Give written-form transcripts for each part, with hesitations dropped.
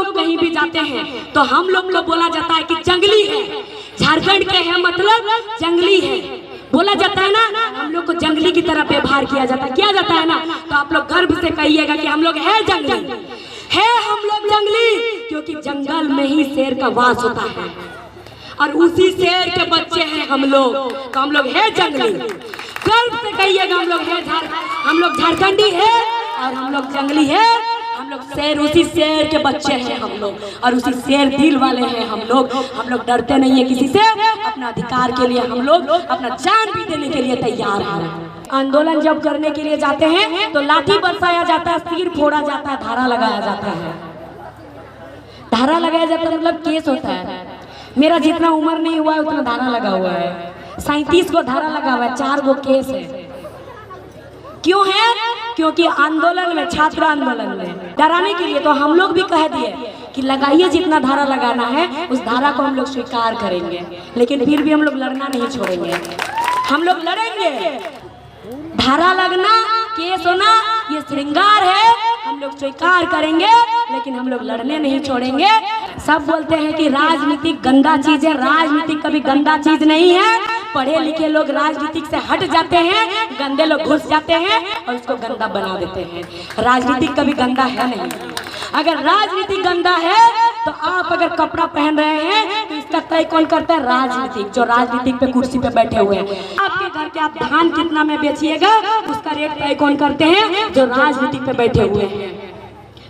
लोग कहीं भी जाते हैं तो हम लोग को बोला जाता है कि जंगली है, झारखंड के है मतलब जंगली है, बोला जाता है ना। हम लोग को जंगली की तरह व्यवहार किया जाता है ना। तो आप लोग गर्व से कहिएगा कि हम लोग है जंगली, है हम लोग जंगली, क्योंकि जंगल में ही शेर का वास होता है और उसी शेर के बच्चे हैं हम लोग। तो हम लोग है जंगली, गर्व से कहिएगा हम लोग झारखंडी है और हम लोग जंगली है। हम लोग शेर, उसी शेर के बच्चे हैं हम लोग और उसी शेर दिल वाले हैं हम लोग डरते नहीं है किसी से। अपना अधिकार के लिए हम लोग अपना जान भी देने के लिए तैयार हैं। आंदोलन जब करने के लिए जाते हैं तो लाठी बरसाया जाता है, सिर फोड़ा जाता है, धारा लगाया जाता है। धारा लगाया जाता है मतलब केस होता है। मेरा जितना उम्र नहीं हुआ है उतना धारा लगा हुआ है, 37 को धारा लगा हुआ है, 4 गो केस है। क्यों है? क्योंकि आंदोलन में, छात्र आंदोलन में डराने के लिए। तो हम लोग भी कह दिए कि लगाइए, जितना धारा लगाना है उस धारा को हम लोग स्वीकार करेंगे, लेकिन फिर भी हम लोग लड़ना नहीं छोड़ेंगे। हम लोग लड़ेंगे। धारा लगना, केस होना ये श्रृंगार है, हम लोग स्वीकार करेंगे, लेकिन हम लोग लड़ने नहीं छोड़ेंगे। सब बोलते हैं कि राजनीति गंदा चीज है, राजनीति कभी गंदा चीज नहीं है। पढ़े लिखे लोग राजनीतिक से हट जाते हैं, गंदे लोग घुस जाते हैं और उसको गंदा बना देते हैं। राजनीति कभी गंदा है नहीं। अगर राजनीति गंदा है तो आप अगर कपड़ा पहन रहे हैं तो इसका तय कौन करता है? राजनीतिक, जो राजनीतिक पे कुर्सी पे बैठे हुए हैं। आपके घर के आप धान कितना में बेचिएगा उसका रेट तय कौन करते हैं? जो राजनीतिक पे बैठे हुए हैं।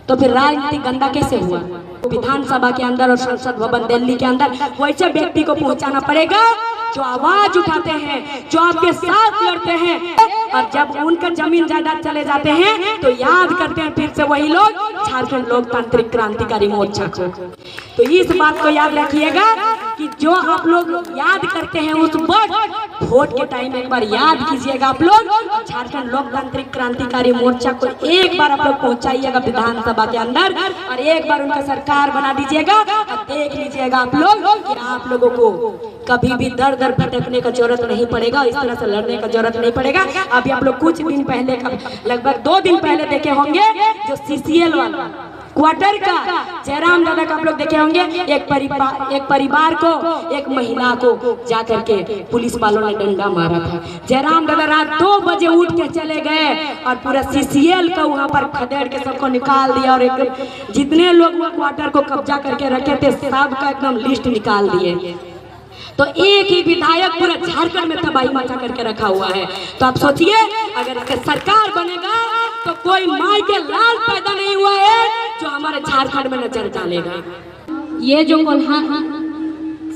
तो फिर राजनीति गंदा कैसे हुआ? विधानसभा के अंदर और संसद भवन दिल्ली के अंदर वैसे व्यक्ति को पहुंचाना पड़ेगा जो आवाज उठाते हैं, जो आपके साथ लड़ते हैं, और जब उनका जमीन जायदाद चले जाते हैं तो याद करते हैं फिर से वही लोग झारखंड लोकतांत्रिक क्रांतिकारी मोर्चा को। तो इस बात को याद रखिएगा कि जो आप लोग याद करते हैं उस वक्त वोट के टाइम एक बार याद कीजिएगा आप लोग, झारखंड लोकतांत्रिक क्रांतिकारी मोर्चा को एक बार आप लोग पहुंचाइएगा विधानसभा के अंदर और एक बार उनका सरकार बना दीजिएगा। और देख लीजिएगा आप लोग कि आप लोगों को कभी भी दर दर भटकने का जरूरत नहीं पड़ेगा, इस तरह से लड़ने का जरूरत नहीं पड़ेगा। अभी आप लोग कुछ दिन पहले, लगभग 2 दिन पहले देखे होंगे जो CCL वाला क्वार्टर का जयराम दादा का आप लोग देखे होंगे। एक परिवार को, एक महिला को जाकर के पुलिस वालों ने डंडा मारा था। जयराम दादा रात 2 बजे उठ के चले गए और पूरा CCL का वहां पर खदेड़ के सबको निकाल दिया और एकदम जितने लोग वो क्वार्टर को कब्जा करके रखे थे सबका एकदम लिस्ट निकाल दिए। तो एक ही विधायक पूरा झारखंड में तबाही मचा करके रखा हुआ है। तो आप सोचिए अगर इसका सरकार बनेगा तो कोई माई के लाल पैदा नहीं हुआ है जो हमारे झारखंड में नजर डालेगा। ये जो कोल्हान,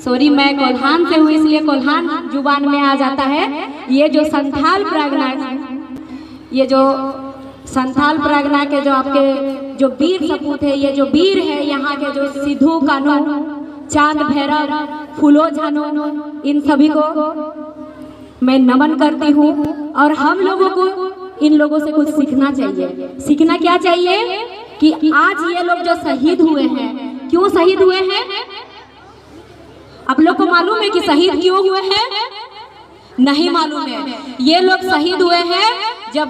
सॉरी मैं कोल्हान से हूँ इसलिए कोल्हान जुबान में आ जाता है। ये जो संथाल परगना, ये जो संथाल परगना के जो आपके जो वीर सपूत है, ये जो वीर है यहाँ के, जो सिद्धू कानू, चांद भैरव, फूलो झानो, इन सभी को मैं नमन करती हूँ। और हम लोगों को इन लोगों से कुछ सीखना चाहिए। सीखना क्या चाहिए कि आज ये लोग जो शहीद हुए हैं, क्यों शहीद हुए हैं? आप लोग को मालूम है कि शहीद क्यों हुए हैं? नहीं मालूम है। ये लोग शहीद हुए हैं जब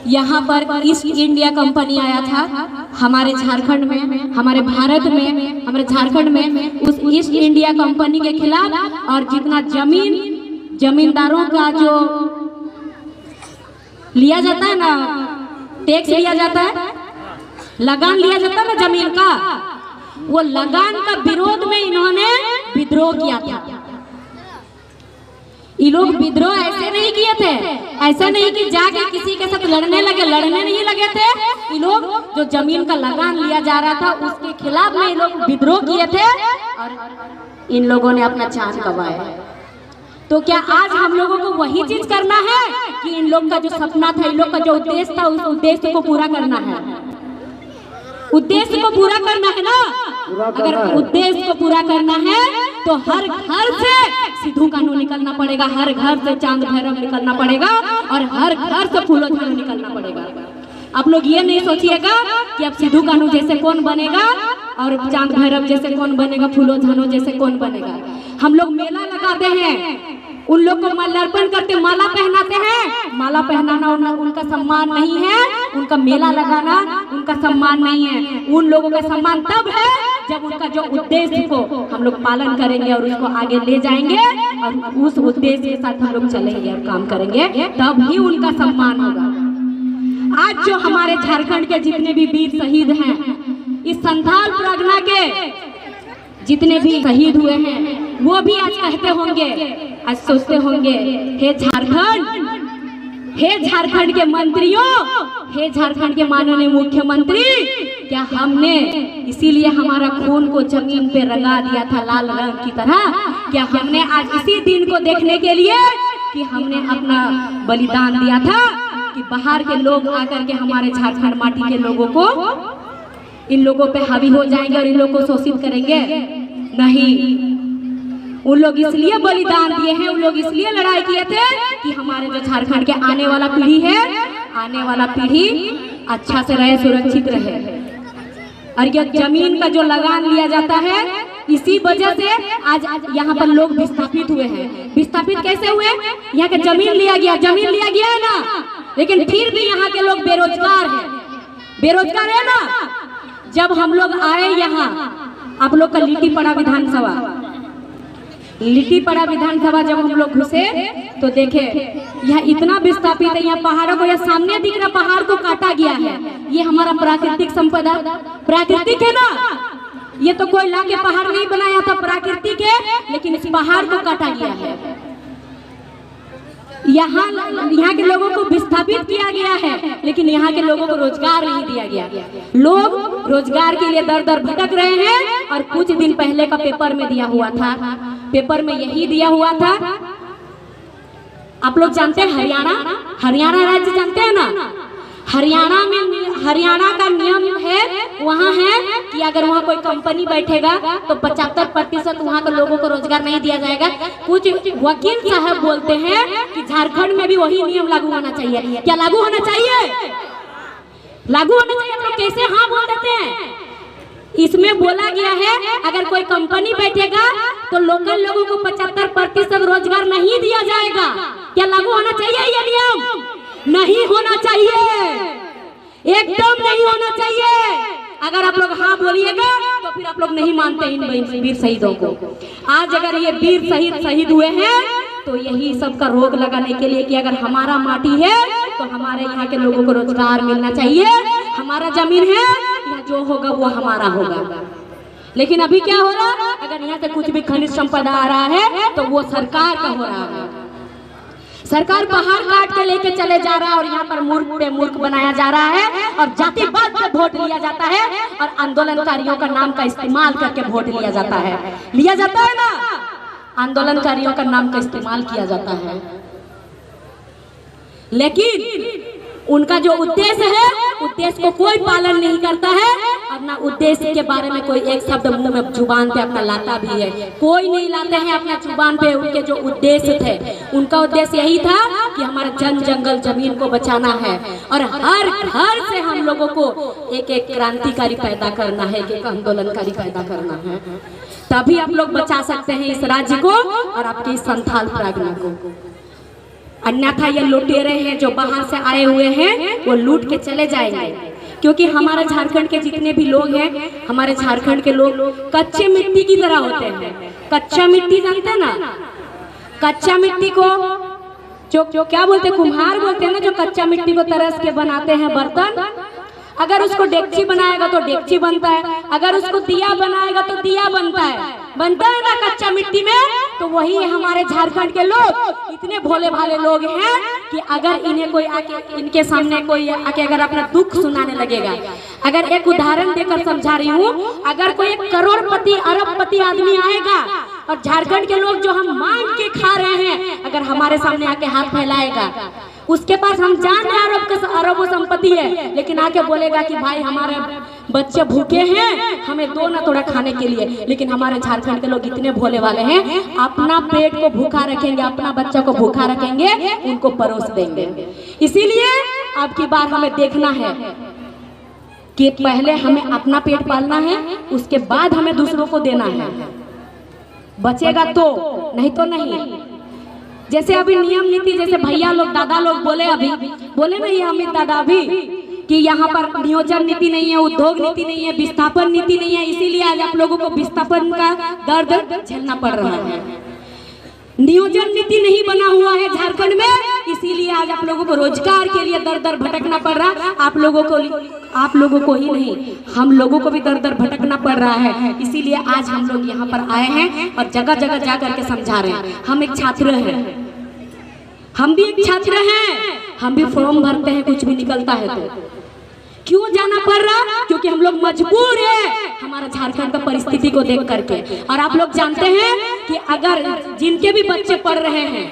यहाँ पर ईस्ट इंडिया कंपनी आया था हमारे झारखंड में, हमारे भारत में, हमारे झारखंड में, उस ईस्ट इंडिया कंपनी के खिलाफ। और जितना जमींदारों का जो लिया जाता है ना, टैक्स लिया जाता है, लगान लिया जाता है ना जमीन का, वो लगान का विरोध में इन्होंने विद्रोह किया था। ये लोग विद्रोह ऐसे नहीं किए थे, ऐसा नहीं कि जाके किसी के साथ लड़ने नहीं लगे थे। ये लोग जो जमीन का लगान लिया जा रहा था उसके खिलाफ में ये लोग विद्रोह किए थे और इन लोगों ने अपना जान गंवाया। तो क्या आज हम लोगों को वही चीज करना है कि इन लोग का जो सपना था, इन लोग का जो उद्देश्य था, उस उद्देश्य को पूरा करना है? उद्देश्य को पूरा करना है ना। अगर उद्देश्य को पूरा करना है तो हर घर से सिद्धू कानू निकलना पड़ेगा, हर घर से चांद भैरव निकलना पड़ेगा और हर घर से फूलो झानो निकलना पड़ेगा। आप लोग ये नहीं सोचिएगा कि अब सिद्धू कानू जैसे कौन बनेगा और चांद भैरव जैसे कौन बनेगा, फूलो झानो जैसे कौन बनेगा। हम लोग मेला लगाते हैं, उन लोग को माल्यार्पण करते, माला पहनाते हैं। माला पहनाना उनका सम्मान नहीं है, उनका मेला लगाना उनका सम्मान नहीं है। उन लोगों का सम्मान तब है जब उनका जो उद्देश्य को हम लोग पालन करेंगे और उसको आगे ले जाएंगे और उस उद्देश्य के साथ हम लोग चलेंगे और काम करेंगे, तब ही उनका सम्मान होगा। आज जो हमारे झारखंड के जितने भी वीर शहीद हैं, इस संथाल परगना के जितने भी शहीद हुए हैं, वो भी आज कहते होंगे, आज सोचते होंगे, हे झारखंड, हे झारखंड के मंत्रियों, हे झारखंड के माननीय मुख्यमंत्री, क्या हमने इसीलिए हमारा खून को जमीन पे रंगा दिया था लाल रंग की तरह? क्या हमने आज इसी दिन को देखने के लिए कि हमने अपना बलिदान दिया था कि बाहर के लोग आकर के हमारे झारखंड माटी के लोगों को, इन लोगों पे हावी हो जाएंगे और इन लोगों को शोषित करेंगे? नहीं, उन लोग इसलिए बलिदान दिए हैं, उन लोग इसलिए लड़ाई किए थे कि हमारे जो झारखंड के आने वाला पीढ़ी है, आने वाला पीढ़ी अच्छा से रहे, सुरक्षित रहे। और ये जमीन का जो लगान लिया जाता है, इसी वजह से आज यहाँ पर लोग विस्थापित हुए हैं। विस्थापित कैसे हुए? यहाँ के जमीन लिया गया, जमीन लिया गया है ना, लेकिन फिर भी यहाँ के लोग बेरोजगार हैं, बेरोजगार है ना। जब हम लोग आए यहाँ, आप लोग का लिट्टीपड़ा विधानसभा, लिट्टीपड़ा विधानसभा जब हम लोग घुसे तो देखे यह इतना विस्थापित है। यहाँ पहाड़ों को, यह सामने दिख रहा पहाड़ को काटा गया है, ये हमारा प्राकृतिक संपदा, प्राकृतिक है ना। ये तो कोई लाके पहाड़ नहीं बनाया था, प्राकृतिक है, लेकिन इस पहाड़ को काटा गया है। यहाँ के लोगों को विस्थापित किया गया है, लेकिन यहाँ के लोगों को रोजगार नहीं दिया गया। लोग रोजगार के लिए दर दर भटक रहे हैं। और कुछ दिन पहले का पेपर में दिया हुआ था, पेपर में यही दिया हुआ था, आप लोग जानते हैं हरियाणा, हरियाणा राज्य जानते हैं ना। हरियाणा में, हरियाणा का नियम है, वहाँ है कि अगर वहाँ कोई कंपनी बैठेगा तो 75% वहाँ के लोगों को रोजगार नहीं दिया जाएगा। कुछ वकील साहब बोलते हैं कि झारखंड में भी वही नियम लागू होना चाहिए। क्या लागू होना चाहिए? लागू होना चाहिए। आप लोग कैसे हाँ बोल देते हैं? इसमें बोला गया है अगर कोई कंपनी बैठेगा तो लोकल लोगों को 75% रोजगार नहीं दिया जाएगा। क्या लागू होना चाहिए ये नियम? नहीं होना चाहिए, एकदम नहीं होना चाहिए। अगर आप लोग हाँ बोलिएगा तो फिर आप लोग नहीं मानते इन वीर शहीदों को। आज अगर ये वीर शहीद हुए हैं तो यही सबका रोक लगाने के लिए कि अगर हमारा माटी है तो हमारे यहाँ के लोगों को रोजगार मिलना चाहिए, हमारा जमीन है, यहाँ जो होगा वो हमारा होगा। लेकिन अभी क्या हो रहा है? अगर यहाँ से कुछ भी खनिज संपदा आ रहा है तो वो सरकार का हो रहा है। सरकार पहाड़ काट के लेके चले जा रहा है और यहाँ पर मूर्ख पे मूर्ख बनाया जा रहा है और जातिवाद पे वोट लिया जाता है और आंदोलनकारियों का नाम का इस्तेमाल करके वोट लिया जाता है। लिया जाता है ना, आंदोलनकारियों का नाम का इस्तेमाल किया जाता है। लेकिन उनका जो उद्देश्य है, उद्देश्य को कोई पालन नहीं करता है और ना उद्देश्य के बारे में कोई एक शब्द मुंह में जुबान पे अपना लाता भी है। कोई नहीं लाते हैं अपना जुबान पे उनके जो उद्देश्य थे। उनका उद्देश्य यही था कि हमारा जन जंगल जमीन को बचाना है और हर घर से हम लोगों को एक एक क्रांतिकारी पैदा करना है, एक आंदोलनकारी पैदा करना है। तभी आप लोग बचा सकते हैं इस राज्य को और आपके इस संथाल परगना को। अन्यथा ये लुटेरे हैं जो बाहर से आए हुए हैं, वो लूट के चले जाएंगे। क्योंकि हमारे झारखंड के जितने भी लोग हैं, हमारे झारखंड के लोग कच्चे मिट्टी की तरह होते हैं। कच्चा मिट्टी जानते हैं ना? कच्चा मिट्टी को जो क्या बोलते हैं, कुम्हार बोलते हैं ना, जो कच्चा मिट्टी को तरस के बनाते हैं बर्तन। अगर उसको डेगची बनाएगा तो डेगची बनता है, अगर उसको दिया बनाएगा तो दिया बनता है ना कच्चा मिट्टी में। तो वही हमारे झारखंड के लोग इतने भोले भाले लोग हैं कि अगर इन्हें कोई आके, इनके सामने कोई आके अगर अपना दुख सुनाने लगेगा, अगर एक उदाहरण देकर समझा रही हूँ, अगर कोई एक करोड़पति अरबपति आदमी आएगा और झारखंड के लोग जो हम मांग के खा रहे हैं, अगर हमारे सामने आके हाथ फैलाएगा, उसके पास हम जान रहे अरबों संपत्ति है, लेकिन आके बोलेगा कि भाई हमारे बच्चे भूखे हैं, हमें दो ना थोड़ा खाने के लिए। लेकिन हमारे झारखंड के लोग इतने भोले वाले हैं, अपना पेट को भूखा रखेंगे, अपना बच्चा को भूखा रखेंगे, उनको परोस देंगे। इसीलिए अब की बार हमें देखना है कि पहले हमें अपना पेट पालना है, उसके बाद हमें दूसरों को देना है। बचेगा तो, नहीं तो नहीं। जैसे अभी नियम नीति, जैसे भैया लोग दादा लोग बोले ना ये अमित दादा अभी कि यहाँ पर नियोजन नीति नहीं है, उद्योग नीति नहीं है, विस्थापन नीति नहीं है, इसीलिए आज आप लोगों को विस्थापन का दर्द झेलना पड़ रहा है। नियोजन नीति नहीं बना हुआ है झारखंड में, इसीलिए आज आप लोगों को रोजगार के लिए दर दर भटकना पड़ रहा। आप लोगों को ही नहीं, हम लोगों को भी दर दर भटकना पड़ रहा है। इसीलिए आज हम लोग यहाँ पर आए हैं और जगह जगह जा करके समझा रहे हैं। हम एक छात्र हैं, हम भी एक छात्र हैं, हम भी फॉर्म भरते हैं, कुछ भी निकलता है तो क्यों जाना पड़ रहा? क्योंकि हम लोग मजबूर हैं हमारा झारखंड का परिस्थिति को देख करके। और आप लोग जानते हैं कि अगर जिनके भी बच्चे पढ़ रहे हैं,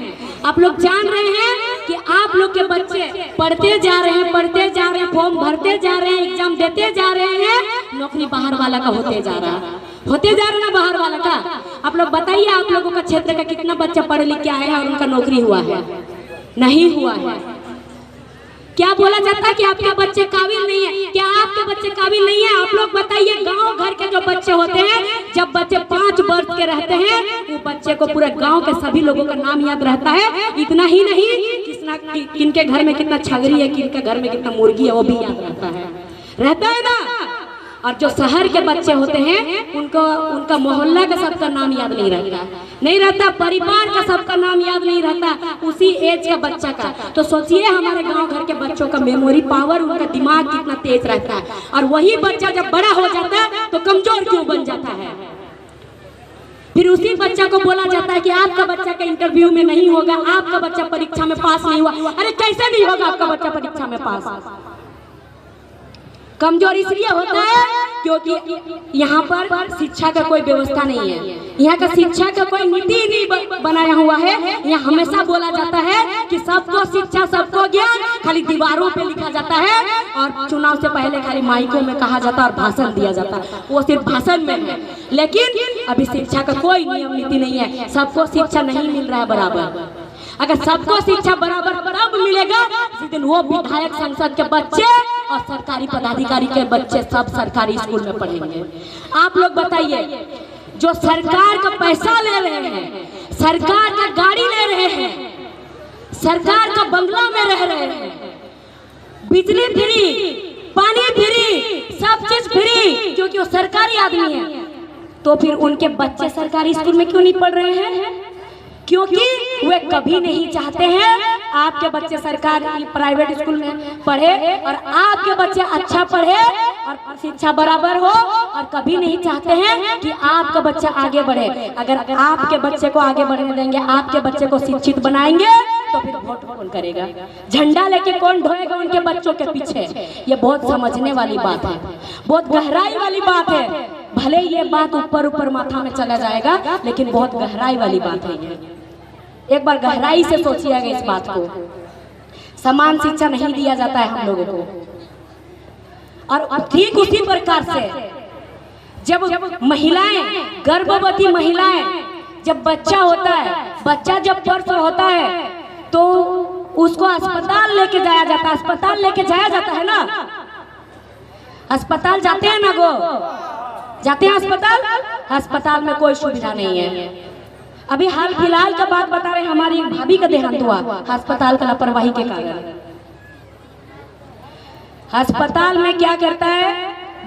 आप लोग जान रहे हैं कि आप लोग के बच्चे पढ़ते जा रहे हैं, फॉर्म भरते जा रहे हैं, एग्जाम देते जा रहे हैं, नौकरी बाहर वाला का होते जा रहा ना बाहर वाला का। आप लोग बताइए, आप लोगों का क्षेत्र का कितना बच्चा पढ़ लिख के आया है और उनका नौकरी हुआ है? नहीं हुआ है। क्या बोला जाता है कि आपके बच्चे काबिल नहीं है? क्या आपके बच्चे काबिल नहीं है? आप लोग बताइए। गांव घर के जो बच्चे होते हैं, जब बच्चे 5 वर्ष के रहते हैं, वो बच्चे को पूरे गांव के सभी लोगों का नाम याद रहता है। इतना ही नहीं, किनके घर में कितना छगरी है, किनके घर में कितना मुर्गी है, वो भी याद रहता है ना। और जो शहर के बच्चे होते हैं, उनका मोहल्ला का सबका नाम याद नहीं रहता, परिवार का सबका नाम याद नहीं रहता, उसी एज का बच्चा का। तो सोचिए हमारे गांव घर के बच्चों का मेमोरी पावर, उनका दिमाग कितना तेज रहता है। और वही बच्चा जब बड़ा हो जाता है तो कमजोर क्यों बन जाता है? फिर उसी बच्चा को बोला जाता है कि आपका बच्चा का इंटरव्यू में नहीं होगा, आपका बच्चा परीक्षा में पास नहीं हुआ। अरे कैसे नहीं होगा आपका बच्चा परीक्षा में पास? कमजोर इसलिए होता है क्योंकि यहाँ पर शिक्षा का कोई व्यवस्था नहीं है, यहाँ का शिक्षा का कोई नीति नहीं बनाया हुआ है। यहाँ हमेशा बोला जाता है कि सबको शिक्षा, सबको ज्ञान, खाली दीवारों पे लिखा जाता है और चुनाव से पहले खाली माइकों में कहा जाता और भाषण दिया जाता, वो सिर्फ भाषण में है। लेकिन अभी शिक्षा का कोई नियम नीति नहीं है, सबको शिक्षा नहीं मिल रहा है बराबर। अगर सबको शिक्षा बराबर तब मिलेगा जिस दिन वो विधायक, संसद के बच्चे और सरकारी पदाधिकारी के बच्चे सब सरकारी स्कूल में पढ़ेंगे। आप लोग बताइए, जो सरकार का पैसा ले रहे हैं, सरकार का गाड़ी ले रहे हैं, सरकार का बंगला में रह रहे हैं, बिजली फ्री, पानी फ्री, सब चीज फ्री, क्योंकि वो सरकारी आदमी है, तो फिर उनके बच्चे सरकारी स्कूल में क्यों नहीं पढ़ रहे हैं? क्योंकि वे कभी नहीं चाहते हैं आपके बच्चे सरकारी प्राइवेट स्कूल में पढ़े और आपके बच्चे अच्छा पढ़े और शिक्षा बराबर हो, और कभी नहीं चाहते हैं कि आपका बच्चा आगे बढ़े। अगर आपके बच्चे को आगे बढ़ने देंगे, आपके बच्चे को शिक्षित बनाएंगे, तो फिर वोट कौन करेगा? झंडा लेके कौन ढोएगा उनके बच्चों के पीछे? ये बहुत समझने वाली बात है, बहुत गहराई वाली बात है। भले ये बात ऊपर ऊपर माथा में चला जाएगा, लेकिन बहुत गहराई वाली बात है ये। एक बार गहराई से सोचिएगा इस बात को। समान शिक्षा नहीं दिया जाता है हम लोगों को। और ठीक उसी प्रकार से जब महिलाएं, गर्भवती महिलाएं, जब बच्चा होता है, बच्चा जब प्रसव होता है, तो उसको अस्पताल लेके जाया जाता है। अस्पताल लेके जाया जाता है ना, अस्पताल जाते हैं ना, जाते हैं अस्पताल। अस्पताल में कोई सुविधा नहीं है। अभी हाल फिलहाल का बात बता रहे, हमारी एक भाभी का देहांत हुआ अस्पताल का लापरवाही के कारण। अस्पताल में क्या करता है?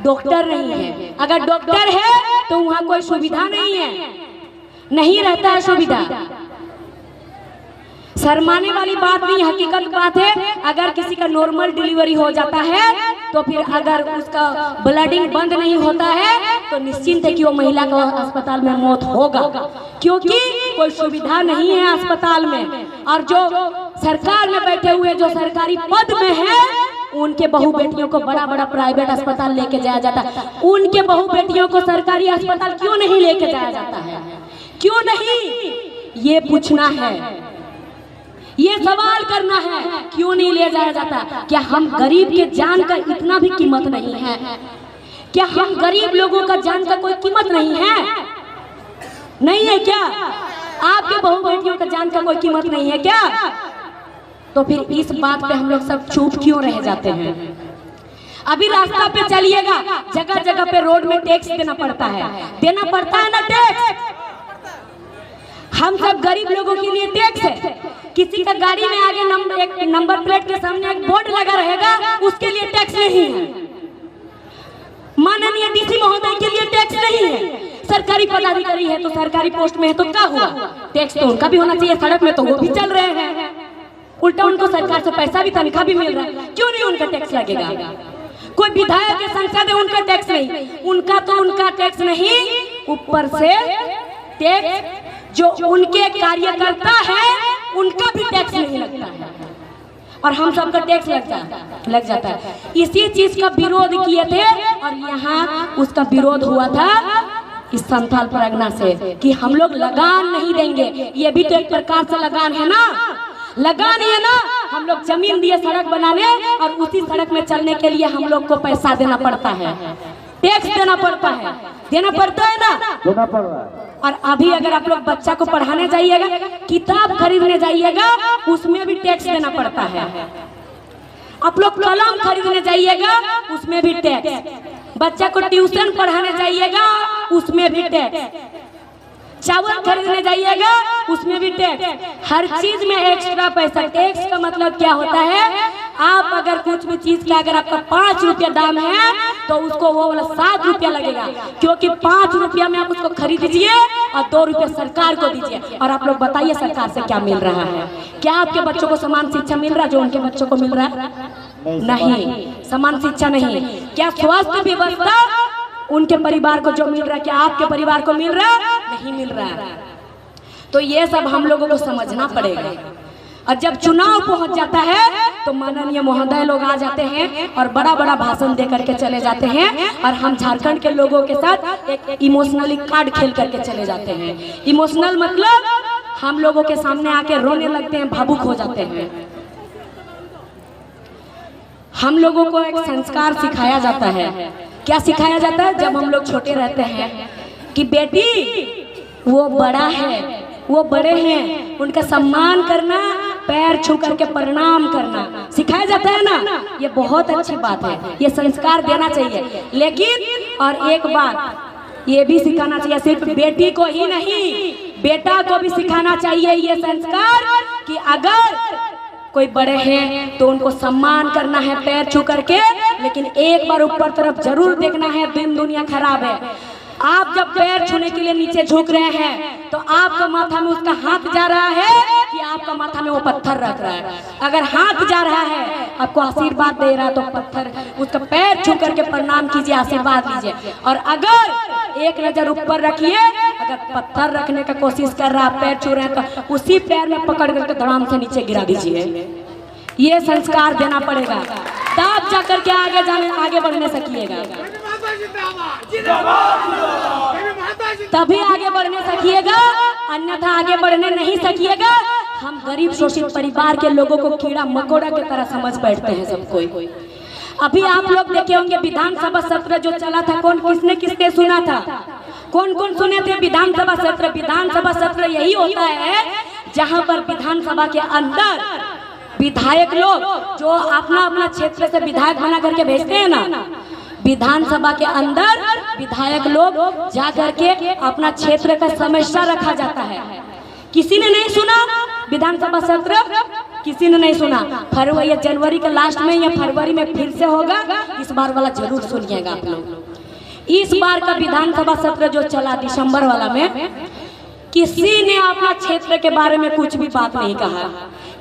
डॉक्टर नहीं है। अगर डॉक्टर है तो वहां कोई सुविधा नहीं है, नहीं रहता है सुविधा। शर्माने वाली बात नहीं, हकीकत बात है। अगर किसी का नॉर्मल डिलीवरी हो जाता है तो फिर अगर उसका ब्लडिंग बंद नहीं होता है तो निश्चिंत है कि वो महिला को अस्पताल में मौत होगा, क्योंकि कोई सुविधा नहीं है अस्पताल में। और जो सरकार में बैठे हुए, जो सरकारी पद में है, उनके बहू बेटियों को बड़ा बड़ा प्राइवेट अस्पताल लेके जाया जाता है। उनके बहू बेटियों को सरकारी अस्पताल क्यों नहीं लेके जाया जाता है? क्यों नहीं? ये पूछना है, ये सवाल करना है, क्यों नहीं ले जाया जाता? क्या हम गरीब के जान का इतना भी कीमत नहीं है? क्या हम गरीब लोगों का जान का कोई कीमत नहीं है? नहीं है क्या? आपके बहू बेटियों का जान का कोई कीमत नहीं है क्या? तो फिर इस बात पे हम लोग सब चुप क्यों रह जाते हैं? अभी रास्ता पे चलिएगा, जगह जगह पे रोड में टैक्स देना पड़ता है ना टैक्स? हम सब गरीब लोगों के लिए टैक्स है। किसी का गाड़ी में आगे एक नंबर प्लेट के सामने एक बोर्ड लगा रहेगा, उसके लिए टैक्स नहीं है। माननीय डीसी महोदय के लिए टैक्स नहीं है। सरकारी पदाधिकारी है तो सरकारी पोस्ट में है तो क्या हुआ, टैक्स तो उनका भी होना चाहिए। सड़क में तो वो भी चल रहे हैं, उल्टा उनको सरकार से पैसा भी, तनख्वाह भी मिल रहा है, क्यों नहीं उनका टैक्स लगेगा। कोई विधायक के सांसद है, उनका टैक्स नहीं, उनका टैक्स नहीं, ऊपर से टैक्स जो उनके कार्यकर्ता है उनका भी टैक्स नहीं लगता है, और हम सबका टैक्स लग जाता है। इसी चीज का विरोध किए थे, और यहाँ उसका विरोध हुआ था इस संथाल परगना से कि हम लोग लगान नहीं देंगे। ये भी तो एक प्रकार से लगान है ना, लगान है ना। हम लोग जमीन दिए सड़क बनाने, और उसी सड़क में चलने के लिए हम लोग को पैसा देना पड़ता है, टैक्स देना पड़ता है ना, देना पड़ रहा है। और अभी अगर आप लोग बच्चा को पढ़ाने जाइएगा, किताब खरीदने जाइएगा, उसमें भी टैक्स देना पड़ता है। आप लोग कलम खरीदने जाइएगा, उसमें भी टैक्स। बच्चा को ट्यूशन पढ़ाने जाइएगा, उसमें भी टैक्स। चावल खरीदने जाइएगा, उसमें भी टैक्स। हर चीज में एक्स्ट्रा पैसा। टैक्स का मतलब क्या होता है, आप अगर कुछ भी चीज का अगर आपका 5 रुपया दाम है तो उसको वो वाला 7 रुपया लगेगा, क्योंकि 5 रुपया में आप उसको खरीद लीजिए और 2 रुपया सरकार को दीजिए। और आप लोग बताइए सरकार से क्या मिल रहा है? क्या आपके बच्चों को समान शिक्षा मिल रहा है जो उनके बच्चों को मिल रहा है? नहीं, समान शिक्षा नहीं। क्या स्वास्थ्य व्यवस्था उनके परिवार को जो मिल रहा है, क्या आपके परिवार को मिल रहा है? नहीं मिल रहा है। तो ये सब हम लोगों को समझना पड़ेगा। और जब चुनाव पहुंच जाता है तो माननीय महोदय लोग आ जाते हैं और बड़ा बड़ा भाषण दे करके चले जाते हैं, और हम झारखंड के लोगों के साथ एक इमोशनली कार्ड खेल करके चले जाते हैं। इमोशनल मतलब हम लोगों के सामने आके रोने लगते हैं, भावुक हो जाते हैं। हम लोगों को एक संस्कार सिखाया जाता है। क्या सिखाया जाता है? जब हम लोग छोटे रहते हैं कि बेटी वो बड़ा है, वो बड़े हैं, उनका सम्मान करना, पैर छू करके प्रणाम करना सिखाया जाता है ना। ये बहुत अच्छी बात है, ये संस्कार देना चाहिए। लेकिन और एक बात ये भी सिखाना चाहिए, सिर्फ बेटी को ही नहीं, बेटा को भी सिखाना चाहिए ये संस्कार कि अगर कोई बड़े हैं तो उनको सम्मान करना है पैर छू करके, लेकिन एक बार ऊपर तरफ जरूर देखना है। दिन दुनिया खराब है, आप जब पैर छूने के लिए नीचे झुक रहे हैं तो आपका माथा में उसका हाथ जा रहा है कि आपका माथा में वो पत्थर रख रहा है? अगर हाथ जा रहा है, आपको आशीर्वाद दे रहा है, तो पत्थर उसका पैर छू करके प्रणाम कीजिए, आशीर्वाद लीजिए। और अगर एक नजर ऊपर रखिए, अगर पत्थर रखने का कोशिश कर रहा है, पैर छू रहे हैं, तो उसी पैर में पकड़ करके धड़ाम से नीचे गिरा दीजिए। ये संस्कार देना पड़ेगा, तब जाकर के आगे बढ़ने सकिएगा, तभी आगे बढ़ने सकिएगा, अन्यथा आगे बढ़ने नहीं सकिएगा। हम गरीब शोषित परिवार के लोगों को कीड़ा मकोड़ा की तरह समझ बैठते हैं सब कोई। अभी आप लोग देखे होंगे विधानसभा सत्र जो चला था, किसने सुना था? कौन कौन सुने थे विधानसभा सत्र? विधानसभा सत्र यही होता है जहां पर विधानसभा के अंदर विधायक लोग जो अपना अपना क्षेत्र से विधायक बना करके भेजते हैं ना, विधानसभा के अंदर विधायक लोग जा करके अपना क्षेत्र का समस्या रखा जाता है। किसी ने नहीं सुना विधानसभा सत्र? किसी ने नहीं सुना? फरवरी जनवरी के लास्ट में या फरवरी में फिर से होगा, इस बार वाला जरूर सुनिएगा आप लोग। इस बार का विधानसभा सत्र जो चला दिसंबर वाला में, किसी ने अपना क्षेत्र के बारे में कुछ भी बात नहीं कहा।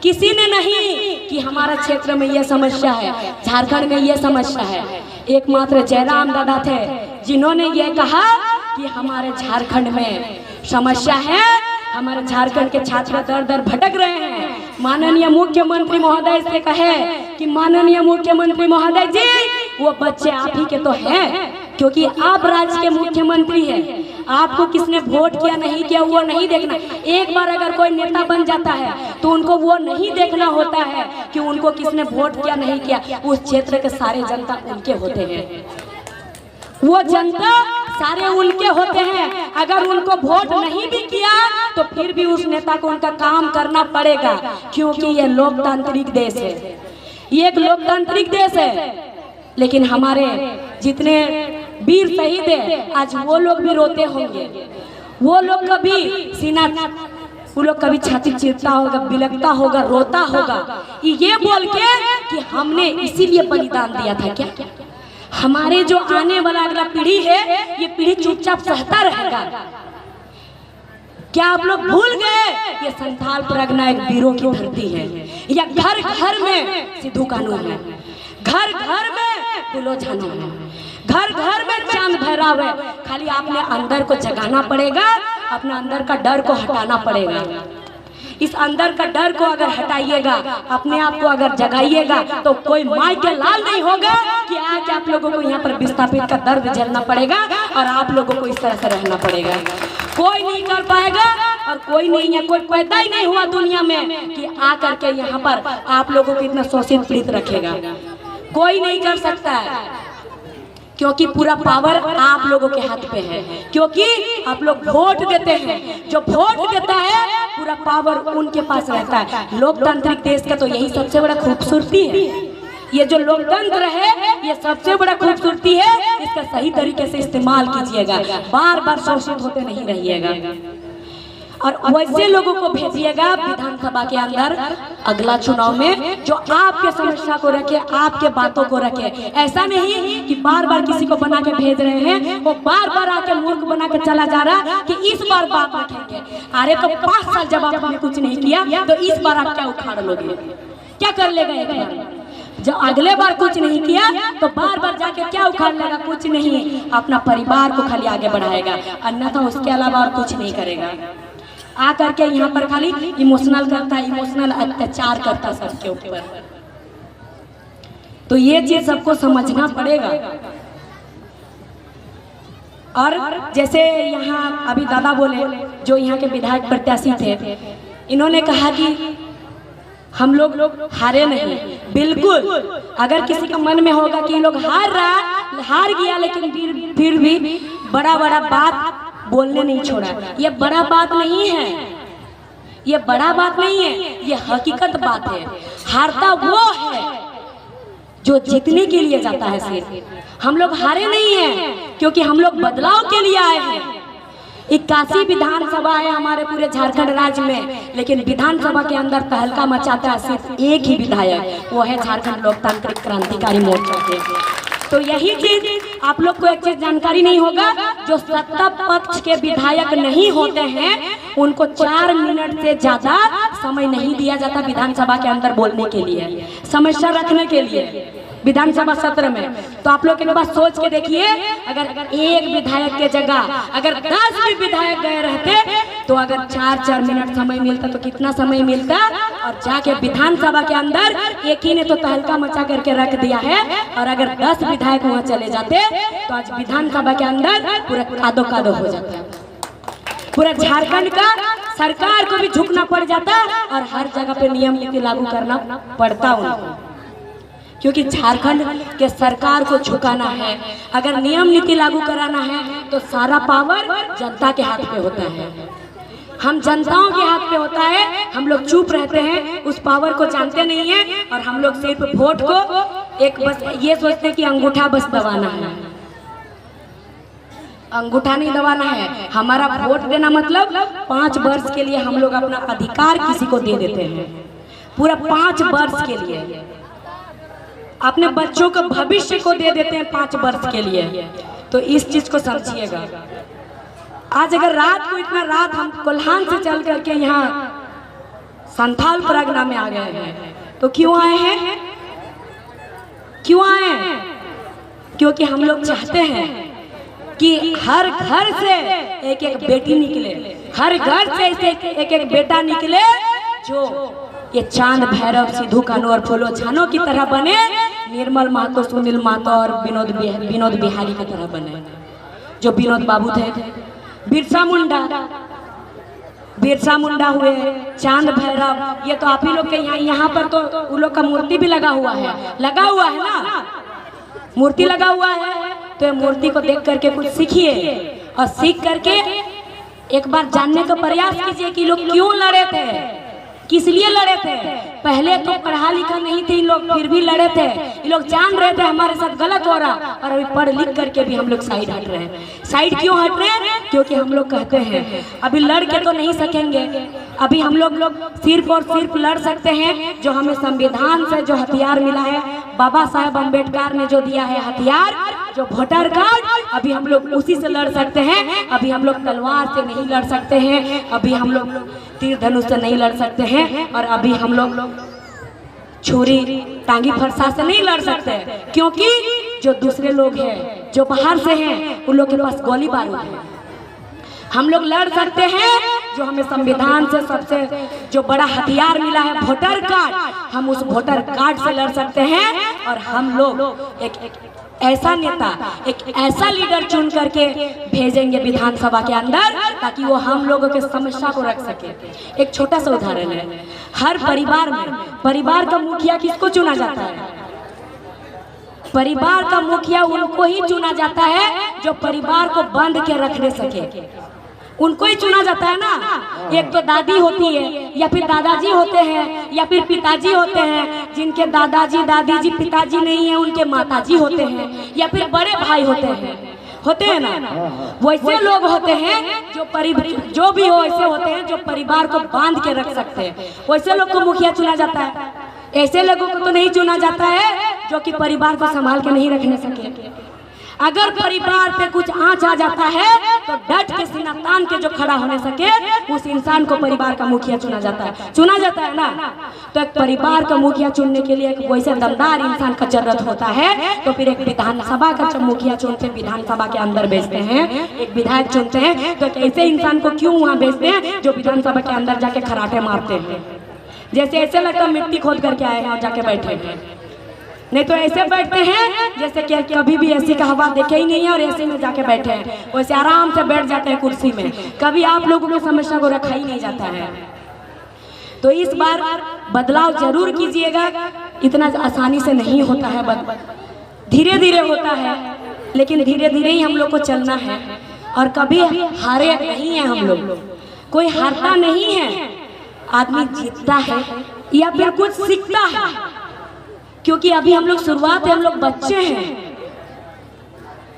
किसी ने नहीं कि हमारा क्षेत्र में यह समस्या है, झारखंड में यह समस्या है। एकमात्र जयराम दादा थे जिन्होंने ये कहा कि हमारे झारखंड में समस्या है, हमारे झारखंड के छात्र दर दर भटक रहे हैं। माननीय मुख्यमंत्री महोदय से कहे कि माननीय मुख्यमंत्री महोदय जी, वो बच्चे आप ही के तो हैं, क्योंकि आप राज्य के मुख्यमंत्री हैं। आपको किसने वोट किया नहीं किया वो नहीं देखना। एक बार अगर कोई नेता बन जाता है तो उनको वो नहीं देखना होता है कि उनको किसने वोट किया नहीं किया। उस क्षेत्र के सारे जनता उनके होते हैं, वो जनता सारे उनके होते हैं। अगर उनको वोट नहीं भी किया तो फिर भी उस नेता को उनका काम करना पड़ेगा, क्योंकि ये लोकतांत्रिक देश है, ये एक लोकतांत्रिक देश है। लेकिन हमारे जितने वीर शहीद है, आज वो लोग भी रोते होंगे, वो लोग कभी सीना वो लोग कभी छाती चीरता होगा, बिलकता होगा, रोता होगा, ये बोल के कि हमने इसीलिए बलिदान दिया था। क्या हमारे जो आने वाला अगला पीढ़ी है, ये पीढ़ी चुपचाप सहता रहेगा? क्या आप लोग भूल गए ये संथाल परगना एक वीरों की धरती है? या घर घर में सिद्धू कान्हू है, घर घर में फूलो झानो है, घर घर में चांद भैरव है। खाली आपने अंदर को जगाना पड़ेगा, अपना अंदर का डर को हटाना पड़ेगा। इस अंदर का डर को अगर हटाइएगा, अपने आप को अगर जगाइएगा, तो कोई माई के लाल नहीं होगा कि आज आप लोगों को यहाँ पर विस्थापित का दर्द झेलना पड़ेगा और आप लोगों को इस तरह से रहना पड़ेगा। कोई नहीं कर पाएगा और कोई नहीं है, कोई पैदा ही नहीं हुआ दुनिया में कि आ करके यहाँ पर आप लोगों को इतना शोषित पीड़ित रखेगा। कोई नहीं कर सकता है, क्योंकि पूरा पावर आप लोगों के हाथ पे है, क्योंकि आप लोग वोट देते हैं। जो वोट देता है पूरा पावर उनके पास रहता है। लोकतांत्रिक देश का तो यही सबसे बड़ा खूबसूरती है। ये जो लोकतंत्र है, ये सबसे बड़ा खूबसूरती है। इसका सही तरीके से इस्तेमाल कीजिएगा, बार बार शोषित होते नहीं रहिएगा और वैसे लोगों को भेजिएगा विधानसभा के अंदर अगला चुनाव में जो आपके समस्या को रखे, आपके बातों को रखे। ऐसा नहीं कि बार बार किसी को बना के भेज रहे हैं, वो बार बार आके मूर्ख बना के चला जा रहा कि इस बार बात रखेंगे। अरे तो 5 साल जब आपने कुछ नहीं किया तो इस बार आप क्या उखाड़ लोगे? क्या कर लेगा एक बार? जब अगले बार कुछ नहीं किया तो बार बार जाके क्या उखाड़ लेगा? कुछ नहीं, अपना परिवार को खाली आगे बढ़ाएगा, अन्यथा उसके अलावा और कुछ नहीं करेगा। आ करके यहाँ पर खाली इमोशनल करता है, इमोशनल अत्याचार करता सबके ऊपर। तो ये चीज सबको समझना पड़ेगा। और जैसे यहाँ अभी दादा बोले, जो यहाँ के विधायक प्रत्याशी थे, इन्होंने कहा कि हम लोग हारे नहीं। बिल्कुल, अगर किसी के मन में होगा कि लोग हार गया, लेकिन फिर भी बड़ा बड़ा बात बोलने नहीं छोड़ा। ये बड़ा बात नहीं है, ये बड़ा बात नहीं है, ये हकीकत बात है। हारता वो है जो जीतने के लिए जाता है। सिर्फ हम लोग हारे नहीं हैं, क्योंकि हम लोग बदलाव के लिए आए हैं। 81 विधानसभा है हमारे पूरे झारखंड राज्य में, लेकिन विधानसभा के अंदर तहलका मचाता है सिर्फ एक ही विधायक, वो है झारखंड लोकतांत्रिक क्रांतिकारी मोर्चा के। तो यही चीज आप लोग को एक चीज जानकारी नहीं होगा, जो सत्ता पक्ष के विधायक नहीं होते हैं उनको 4 मिनट से ज्यादा समय नहीं दिया जाता विधानसभा के अंदर बोलने के लिए, समस्या रखने के लिए विधानसभा सत्र में। तो आप लोग एक बार सोच के देखिए, अगर एक विधायक के जगह अगर 10 भी विधायक गए रहते, तो अगर 4-4 मिनट समय मिलता तो कितना समय मिलता। और जाके विधानसभा के अंदर एक ही ने तो तहलका मचा करके रख दिया है, और अगर 10 विधायक वहाँ चले जाते तो आज विधानसभा के अंदर पूरा कादो कादो हो जाता। पूरा झारखंड का सरकार को भी झुकना पड़ जाता और हर जगह पे नियम नीति लागू करना पड़ता उनको, क्योंकि झारखंड के सरकार को झुकाना है। अगर नियम नीति लागू कराना है तो सारा पावर जनता के हाथ पे होता है, हम जनताओं के हाथ पे होता है। हम लोग चुप रहते हैं, उस पावर को जानते नहीं है, और हम लोग सिर्फ वोट को एक बस ये सोचते हैं कि अंगूठा बस दबाना है। अंगूठा नहीं दबाना है, हमारा वोट देना मतलब 5 वर्ष के लिए हम लोग अपना अधिकार किसी को दे देते हैं, पूरा 5 वर्ष के लिए अपने बच्चों को भविष्य को दे देते हैं 5 वर्ष के लिए। तो इस चीज को समझिएगा। आज अगर रात को इतना रात हम कोल्हान से चल करके यहाँ संथाल परगना में आ गए हैं, तो क्यों आए हैं? क्यों आए हैं? क्योंकि हम लोग चाहते हैं कि हर घर से एक एक बेटी निकले, हर घर से एक एक बेटा निकले, जो ये चांद भैरव, सिद्धू कान्हू और फूलो झानो की तरह बने, निर्मल महतो, सुनील महतो और विनोद बिहारी की तरह बने। जो विनोद बाबू थे, बिरसा मुंडा हुए, चांद भैरव, ये तो आप ही लोग के यहाँ पर तो उन लोग का मूर्ति भी लगा हुआ है ना, मूर्ति लगा हुआ है। तो ये मूर्ति को देख करके कुछ सीखिए, और सीख करके एक बार जानने का प्रयास कीजिए कि लोग क्यों लड़े थे, किस लिए लड़े थे? पहले तो पढ़ा लिखा नहीं थे इन लोग, फिर भी लड़े थे। ये लोग जान रहे थे हमारे साथ गलत हो रहा, और अभी पढ़ लिख करके भी हम लोग साइड हट रहे हैं। साइड क्यों हट रहे हैं? क्योंकि हम लोग कहते हैं अभी लड़ के तो नहीं सकेंगे। अभी हम लोग सिर्फ और सिर्फ लड़ सकते हैं जो हमें संविधान से जो हथियार मिला है, बाबा साहेब अम्बेडकर ने जो दिया है हथियार, जो वोटर कार्ड, अभी हम लोग उसी से लड़ सकते हैं। अभी हम लोग तलवार से नहीं लड़ सकते हैं, अभी हम लोग तीर धनुष से नहीं लड़ सकते हैं, और अभी हम लोग छुरी टांगी फरसा से नहीं लड़ सकते, क्योंकि जो दूसरे लोग हैं जो बाहर से हैं उन लोग के पास गोली बारूद है। हम लोग लड़ सकते हैं जो हमें संविधान से सबसे जो बड़ा हथियार मिला है वोटर कार्ड, हम उस वोटर कार्ड से लड़ सकते हैं। और हम लोग एक ऐसा नेता, एक ऐसा लीडर चुन करके भेजेंगे विधानसभा के अंदर, ताकि वो हम लोगों के समस्या को रख सके। एक छोटा सा उदाहरण है, हर परिवार में परिवार का मुखिया किसको चुना जाता है? परिवार का मुखिया उनको ही चुना जाता है जो परिवार को बांध के रखने सके, उनको ही चुना जाता है ना। एक तो दादी होती है, या फिर दादाजी होते हैं, या फिर पिताजी होते हैं। जिनके दादाजी दादी जी पिताजी नहीं है उनके माताजी होते हैं, या फिर बड़े भाई होते हैं ना। वैसे लोग होते हैं जो भी हो ऐसे होते हैं जो परिवार को बांध के रख सकते हैं, वैसे लोग को मुखिया चुना जाता है। ऐसे लोगों को तो नहीं चुना जाता है जो कि परिवार को संभाल के नहीं रखने सके। अगर परिवार पे कुछ आंच आ जाता है तो डट के सीना तान के जो खड़ा होने सके, उस इंसान को परिवार का मुखिया चुना जाता है ना। तो एक परिवार का मुखिया चुनने के लिए एक वैसे दमदार इंसान का जरूरत होता है। तो फिर एक विधानसभा का जब मुखिया चुनते हैं, विधानसभा के अंदर भेजते हैं, एक विधायक चुनते हैं, तो ऐसे इंसान को क्यों वहाँ भेजते हैं जो विधानसभा के अंदर जाके खराटे मारते हैं? जैसे ऐसे लगता है मिट्टी खोद करके आए हैं और जाके बैठे हैं। नहीं तो ऐसे बैठते हैं जैसे कि कभी भी एसी का हवा देखे ही नहीं है और एसी में जाके बैठे हैं, वैसे आराम से बैठ जाते हैं कुर्सी में। कभी आप लोगों की समस्या को रखा ही नहीं जाता है। तो इस बार बदलाव जरूर कीजिएगा, इतना आसानी से नहीं होता है, धीरे धीरे होता है, लेकिन धीरे धीरे ही हम लोग को चलना है। और कभी हारे नहीं है हम लोग, कोई हारता नहीं है, आदमी जीतता है या फिर कुछ सीखता है। क्योंकि अभी हम लोग शुरुआत है, हम लोग बच्चे हैं,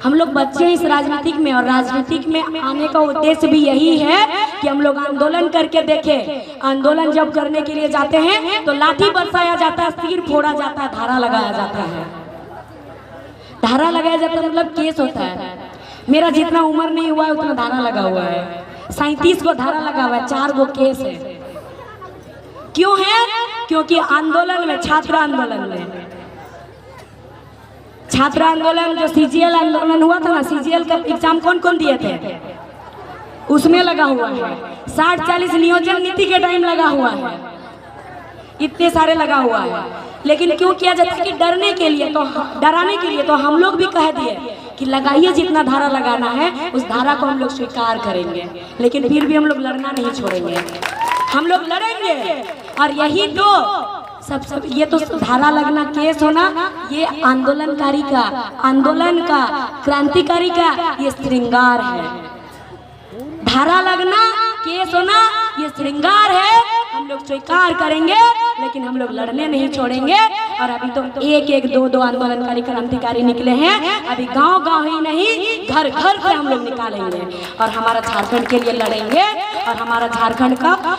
हम लोग बच्चे हैं इस राजनीतिक में। और राजनीतिक में आने का उद्देश्य भी यही है कि हम लोग आंदोलन करके देखें। आंदोलन जब करने के लिए जाते हैं तो लाठी बरसाया जाता है, सिर फोड़ा जाता है, धारा लगाया जाता है। धारा लगाया जाता है मतलब केस होता है। मेरा जितना उम्र नहीं हुआ है उतना धारा लगा हुआ है, 37 को धारा लगा हुआ है, 4 गो केस है। क्यों है? क्योंकि आंदोलन में, छात्र आंदोलन जो सीजीएल आंदोलन हुआ था ना, सीजीएल का एग्जाम कौन कौन दिए थे? उसमें लगा हुआ है। 60-40 नियोजन नीति के टाइम लगा हुआ है, इतने सारे लगा हुआ है। लेकिन क्यों किया जाता है? कि डराने के लिए। तो हम लोग भी कह दिए कि लगाइए, जितना धारा लगाना है उस धारा को हम लोग स्वीकार करेंगे, लेकिन फिर भी हम लोग लड़ना नहीं छोड़ेंगे, हम लोग लड़ेंगे। और यही तो सब ये तो धारा लगना, केस होना, ये आंदोलन का क्रांतिकारी का ये श्रृंगार है। धारा लगना, केस होना, ये श्रृंगार है। हम लोग स्वीकार करेंगे, लेकिन हम लोग लड़ने नहीं छोड़ेंगे। और अभी तो एक 2 आंदोलनकारी क्रांतिकारी निकले हैं, अभी गांव ही नहीं, घर से हम लोग निकालेंगे और हमारा झारखंड के लिए लड़ेंगे और हमारा झारखंड का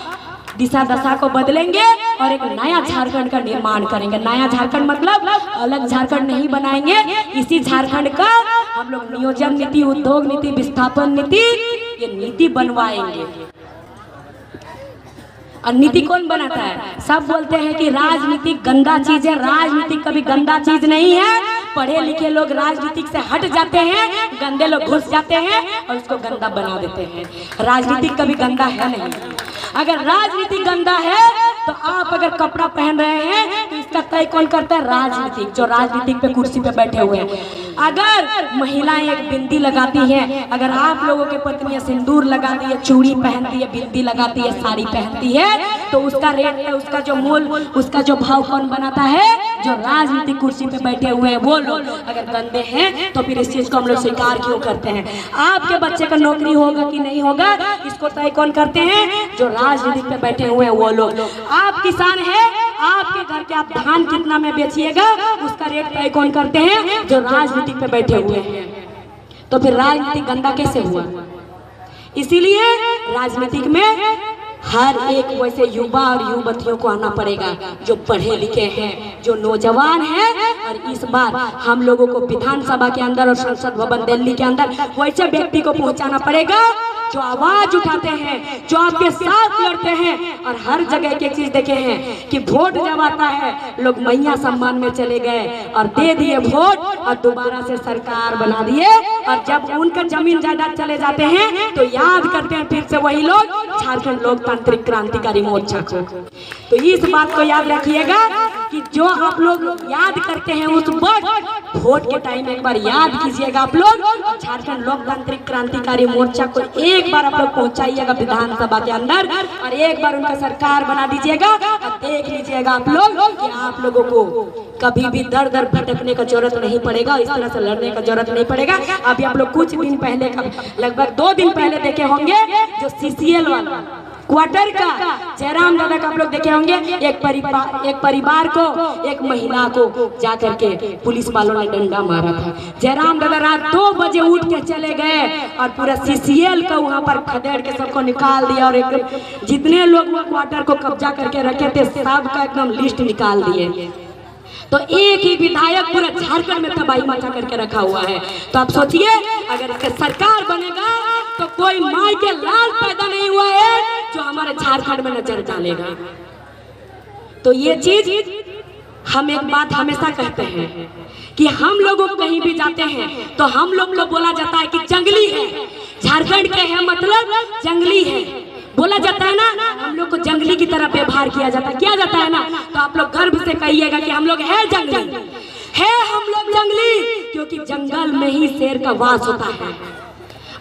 दिशा दशा को बदलेंगे और एक नया झारखंड का निर्माण करेंगे। नया झारखंड मतलब अलग झारखंड नहीं बनाएंगे, इसी झारखंड का हम लोग नियोजन नीति, उद्योग नीति, विस्थापन नीति, ये नीति बनवाएंगे। और नीति कौन बनाता है? सब बोलते हैं कि राजनीति गंदा चीज है। राजनीति कभी गंदा चीज नहीं है। पढ़े लिखे लोग राजनीतिक से हट जाते हैं, गंदे लोग घुस जाते हैं और उसको गंदा बना देते हैं। राजनीति कभी गंदा है नहीं। अगर राजनीति गंदा है तो आप अगर कपड़ा पहन रहे हैं तो इसका तय कौन करता है? राजनीतिक, जो राजनीतिक पे कुर्सी पे बैठे हुए हैं। अगर महिलाएं एक बिंदी लगाती हैं, अगर आप लोगों के पत्नियां सिंदूर लगाती है, चूड़ी पहनती है, बिंदी लगाती है, साड़ी पहनती है, तो उसका रेट है, उसका जो मूल, उसका जो भाव कौन बनाता है? जो राजनीतिक कुर्सी पे बैठे हुए हैं वो लोग। अगर गंदे हैं तो फिर इस चीज को हम लोग स्वीकार क्यों करते हैं? आपके बच्चे का नौकरी होगा कि नहीं होगा, इसको तय कौन करते हैं? जो राजनीति पे बैठे हुए हैं वो लोग। आप किसान हैं, आपके घर के आप धान कितना में बेचिएगा उसका रेट तय कौन करते हैं? जो राजनीति पे बैठे हुए हैं। तो फिर राजनीति गंदा कैसे हुआ? इसीलिए राजनीतिक में हर एक वैसे युवा और युवतियों को आना पड़ेगा जो पढ़े लिखे हैं, जो नौजवान हैं। और इस बार हम लोगों को विधानसभा के अंदर और संसद भवन दिल्ली के अंदर वैसे व्यक्ति को पहुंचाना पड़ेगा जो आवाज उठाते हैं, जो आपके साथ लड़ते हैं। और हर जगह की चीज देखे हैं कि वोट जब आता है लोग मैया सम्मान में चले गए और दे दिए वोट और दोबारा से सरकार बना दिए। और जब उनका जमीन जायदाद चले जाते हैं तो याद करते हैं फिर से वही लोग झारखंड लोकतांत्रिक क्रांतिकारी मोर्चा को। तो इस बात को याद रखिएगा कि जो आप लोग याद करते हैं उस वक्त वोट के टाइम एक बार याद कीजिएगा आप लोग झारखंड लोकतांत्रिक क्रांतिकारी मोर्चा को एक बार आप लोग पहुंचाइएगा विधानसभा के अंदर और एक बार उनका सरकार बना दीजिएगा। और देख लीजिएगा आप लोग कि आप लोगों को कभी भी दर दर भटकने का जरूरत नहीं पड़ेगा, इस तरह से लड़ने का जरूरत नहीं पड़ेगा। अभी आप लोग कुछ दिन पहले का लगभग 2 दिन पहले देखे होंगे जो CCL वाला क्वार्टर का जयराम दादा का आप लोग देखे होंगे। एक परिवार को, एक महिला को जाकर के पुलिस वालों ने डंडा मारा था। जयराम दादा रात 2 बजे उठ के चले गए और पूरा CCL को वहां पर खदेड़ के सबको निकाल दिया और एकदम जितने लोग वो क्वार्टर को कब्जा करके रखे थे सबका एकदम लिस्ट निकाल दिए। तो एक ही विधायक पूरा झारखंड में तबाही मचा करके रखा हुआ है। तो आप सोचिए अगर इसका सरकार बनेगा तो कोई माई के लाल पैदा नहीं हुआ है जो हमारे झारखंड में नजर डालेगा। तो ये चीज हम एक बात हमेशा कहते हैं कि हम लोगों को कहीं भी जाते हैं तो हम लोग को बोला जाता है कि जंगली है, झारखंड के है मतलब जंगली है बोला जाता है ना। हम लोग को जंगली की तरह व्यवहार किया जाता है ना। तो आप लोग गर्व से कहिएगा कि हम लोग है जंगली, है हम लोग जंगली, क्योंकि जंगल में ही शेर का वास होता है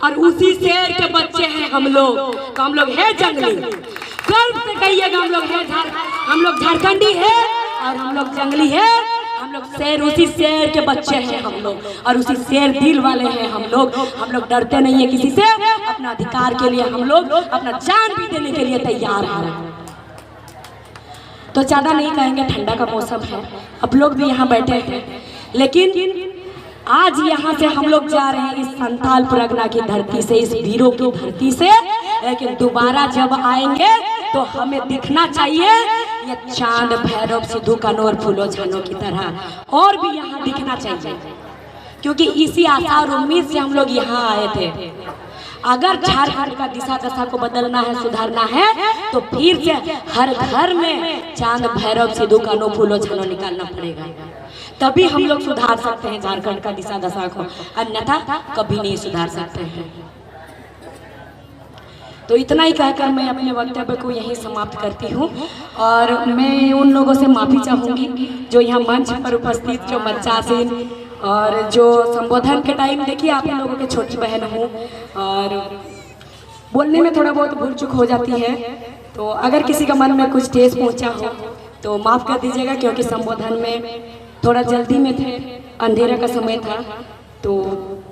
और उसी शेर के बच्चे हैं हम लोग। तो हम लोग है जंगली, गर्व से कहिएगा हम लोग झारखंडी है और हम लोग जंगली है। हम लोग शेर, उसी शेर के बच्चे हैं हम लोग और उसी शेर दिल वाले हैं हम लोग डरते नहीं है किसी से। अपना अधिकार के लिए हम लोग अपना जान भी देने के लिए तैयार हैं। तो ज्यादा नहीं कहेंगे, ठंडा का मौसम है, आप लोग भी यहाँ बैठे हैं, लेकिन आज यहाँ से हम लोग जा रहे हैं इस संथाल परगना की धरती से, इस वीरों की धरती से। लेकिन दोबारा जब आएंगे तो हमें दिखना चाहिए ये चांद, भैरव, सिद्धू, कनौर, फूलो झानो की तरह और भी यहाँ दिखना चाहिए, क्योंकि इसी आशा और उम्मीद से हम लोग यहाँ आए थे। अगर झारखंड का दिशा दशा को बदलना है, सुधारना है, तो फिर से हर घर में चांद, भैरव, सिद्धू, कनौर, फूलो झानो निकालना पड़ेगा, तभी हम लोग सुधार सकते हैं झारखंड का दिशा दशा को, अन्यथा कभी नहीं सुधार सकते हैं। तो इतना ही कहकर मैं अपने वक्तव्य को यहीं समाप्त करती हूँ और मैं उन लोगों से माफ़ी चाहूँगी जो यहाँ मंच पर उपस्थित, जो मंचासीन और जो संबोधन के टाइम, देखिए आप इन लोगों के छोटी बहन हूँ और बोलने में थोड़ा बहुत भूल चूक हो जाती है। तो अगर किसी का मन में कुछ ठेस पहुँचा हो तो माफ़ कर दीजिएगा, क्योंकि संबोधन में थोड़ा जल्दी में थे, अंधेरा का समय था तो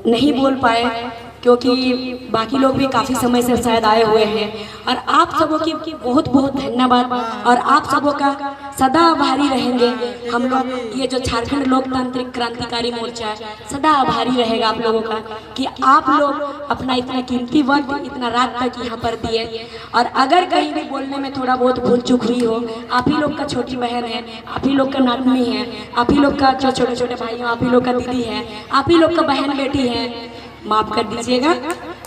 नहीं बोल पाए, क्योंकि बाकी लोग भी काफ़ी समय से शायद आए हुए हैं। और आप सबों की बहुत बहुत धन्यवाद और आप सबों का सदा आभारी रहेंगे हम लोग। ये जो झारखंड लोकतांत्रिक क्रांतिकारी मोर्चा है सदा आभारी रहेगा आप लोगों का कि आप लोग अपना इतना कीमती वक्त इतना रात तक यहाँ पर दिए। और अगर कहीं भी बोलने में थोड़ा बहुत भूल चूक हुई हो, आप ही लोग का छोटी बहन है, आप ही लोग का नातनी है, आप ही लोग का जो छोटे छोटे भाई हैं, आप ही लोग का दीदी है, आप ही लोग का बहन बेटी है, माफ़ कर दीजिएगा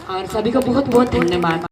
और सभी को बहुत बहुत धन्यवाद।